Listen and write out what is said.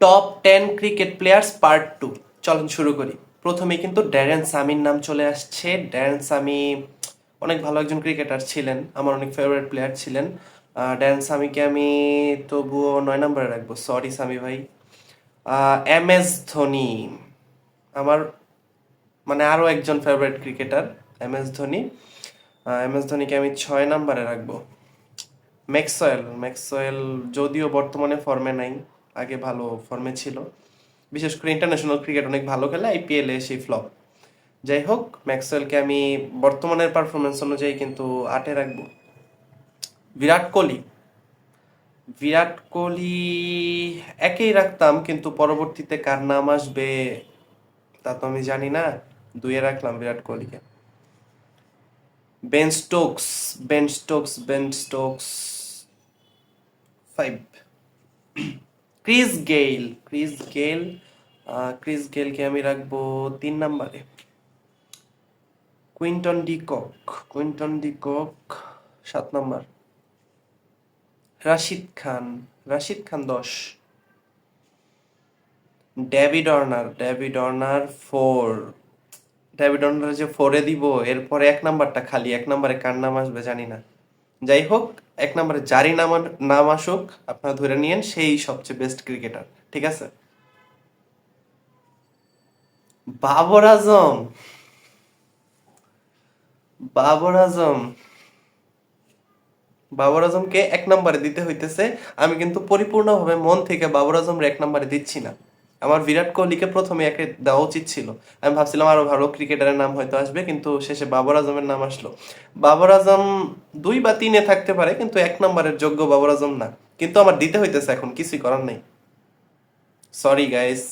Top 10 cricket players part 2। চলুন শুরু করি। প্রথমে কিন্তু ড্যারেন সামির নাম চলে আসছে। ড্যারেন সামি অনেক ভালো একজন ক্রিকেটার ছিলেন, আমার অনেক ফেভারিট প্লেয়ার ছিলেন। ড্যারেন সামিকে আমি তবুও 9 নম্বরে রাখবো, সরি সামি ভাই। এম এস ধোনি আমার মানে আরও একজন ফেভারিট ক্রিকেটার, এম এস ধোনি। এম এস ধোনিকে আমি 6 নম্বরে রাখবো। ম্যাক্সওয়েল যদিও বর্তমানে ফর্মে নাই, আগে ভালো ফর্মে ছিল, বিশেষ করে ইন্টারন্যাশনাল ক্রিকেট অনেক ভালো খেলে, আইপিএলে সেই ফ্লপ। যাই হোক, ম্যাক্সওয়েলকে আমি বর্তমানের পারফরমেন্স অনুযায়ী কিন্তু 8-এ রাখবো। বিরাট কোহলি বিরাট কোহলি একেই রাখতাম, কিন্তু পরবর্তীতে কার নাম আসবে তা তো আমি জানি না। 2-এ রাখলাম বিরাট কোহলিকে। Ben Stokes 5। ক্রিস গেইলকে আমি রাখবো 3 নম্বরে। কুইন্টন ডি কক 7 নম্বর। Rashid Khan 10। David Warner 4। David Warner যে 4-এ দিব, এরপরে 1 নম্বরটা খালি, 1 নম্বরে কার নাম আসবে জানি না। যাই হোক, 1 নম্বরে যারই নাম আসুক আপনারা ধরে নিয়েন সেই সবচেয়ে বেস্ট ক্রিকেটার, ঠিক আছে। বাবর আজম বাবর আজম বাবর আজমকে 1 নম্বরে দিতে হইতেছে। আমি কিন্তু পরিপূর্ণভাবে মন থেকে বাবর আজমরে 1 নম্বরে দিচ্ছি না। আমার বিরাট কোহলিকে প্রথমে একে দেওয়া উচিত ছিল। আমি ভাবছিলাম আরো ভালো ক্রিকেটারের নাম হয়তো আসবে, কিন্তু শেষে বাবর আজমের নাম আসলো। বাবর আজম 2 বা 3-এ থাকতে পারে, কিন্তু 1 নম্বরের যোগ্য বাবর আজম না। কিন্তু আমার দিতে হইতেছে, এখন কিছুই করার নেই। Sorry guys.